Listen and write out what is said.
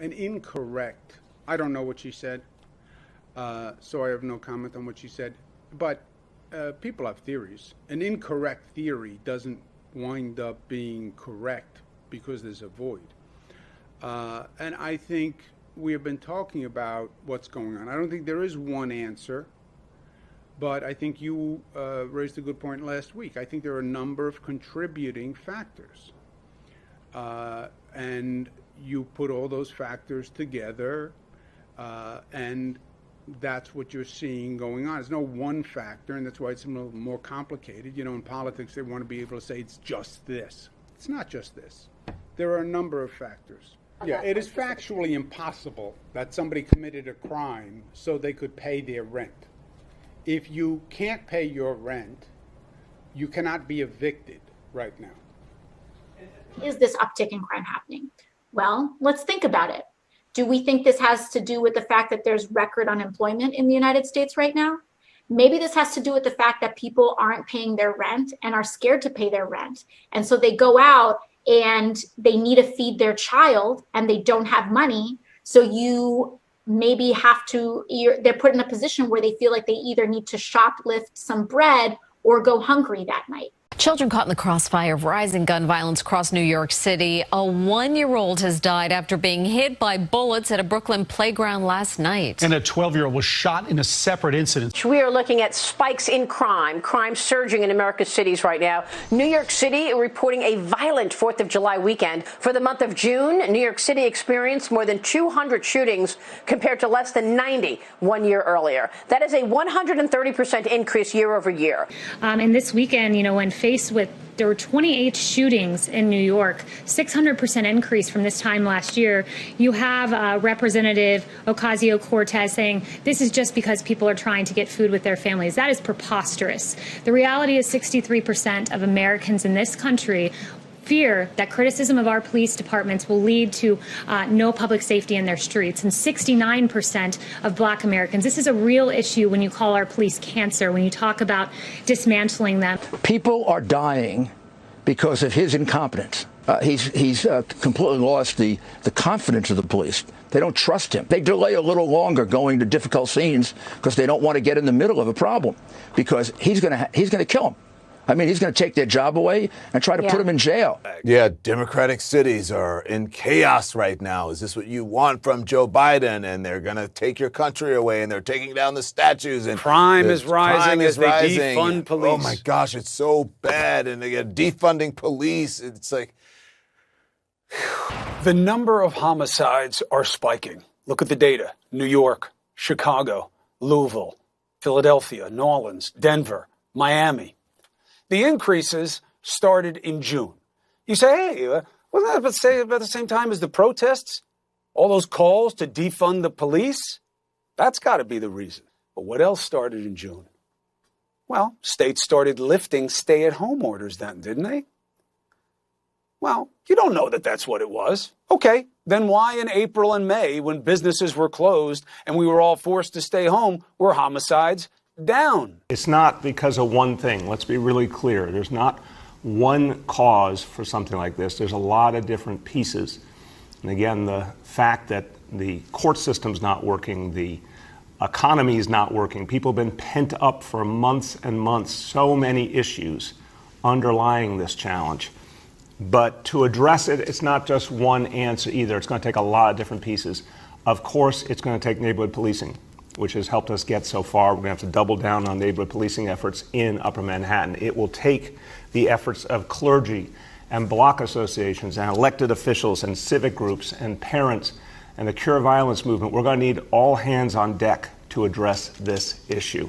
an incorrect, I don't know what she said, so I have no comment on what she said, but people have theories. An incorrect theory doesn't wind up being correct because there's a void. And I think we have been talking about what's going on. I don't think there is one answer, but I think you raised a good point last week. I think there are a number of contributing factors. And you put all those factors together, and that's what you're seeing going on. There's no one factor, and that's why it's a little more complicated. You know, in politics, they want to be able to say it's just this. It's not just this. There are a number of factors. Yeah, it is factually impossible that somebody committed a crime so they could pay their rent. If you can't pay your rent, you cannot be evicted right now. Is this uptick in crime happening? Well, let's think about it. Do we think this has to do with the fact that there's record unemployment in the United States right now? Maybe this has to do with the fact that people aren't paying their rent and are scared to pay their rent. And so they go out and they need to feed their child and they don't have money. So you maybe have to, they're put in a position where they feel like they either need to shoplift some bread or go hungry that night. Children caught in the crossfire of rising gun violence across New York City. A 1-year-old has died after being hit by bullets at a Brooklyn playground last night. And a 12-year-old was shot in a separate incident. We are looking at spikes in crime surging in America's cities right now. New York City reporting a violent 4th of July weekend. For the month of June, New York City experienced more than 200 shootings compared to less than 90 1 year earlier. That is a 130% increase year over year. And this weekend, you know, when faced with, there were 28 shootings in New York, 600% increase from this time last year. You have Representative Ocasio-Cortez saying this is just because people are trying to get food with their families. That is preposterous. The reality is 63% of Americans in this country fear that criticism of our police departments will lead to no public safety in their streets. And 69% of Black Americans. This is a real issue when you call our police cancer, when you talk about dismantling them. People are dying because of his incompetence. He's completely lost the confidence of the police. They don't trust him. They delay a little longer going to difficult scenes because they don't want to get in the middle of a problem because he's going to kill them. I mean, he's going to take their job away and try to put them in jail. Yeah, Democratic cities are in chaos right now. Is this what you want from Joe Biden? And they're going to take your country away, and they're taking down the statues. And crime is rising as they defund police. Oh, my gosh, it's so bad. And they get defunding police. It's like... The number of homicides are spiking. Look at the data. New York, Chicago, Louisville, Philadelphia, New Orleans, Denver, Miami. The increases started in June. You say, hey, wasn't that about the same time as the protests? All those calls to defund the police? That's got to be the reason. But what else started in June? Well, states started lifting stay-at-home orders then, didn't they? Well, you don't know that that's what it was. Okay, then why in April and May, when businesses were closed and we were all forced to stay home, were homicides down? It's not because of one thing. Let's be really clear. There's not one cause for something like this. There's a lot of different pieces. And again, the fact that the court system's not working, the economy is not working, people have been pent up for months and months, so many issues underlying this challenge. But to address it, it's not just one answer either. It's going to take a lot of different pieces. Of course, it's going to take neighborhood policing, which has helped us get so far. We're going to have to double down on neighborhood policing efforts in Upper Manhattan. It will take the efforts of clergy and block associations and elected officials and civic groups and parents and the Cure Violence movement. We're going to need all hands on deck to address this issue.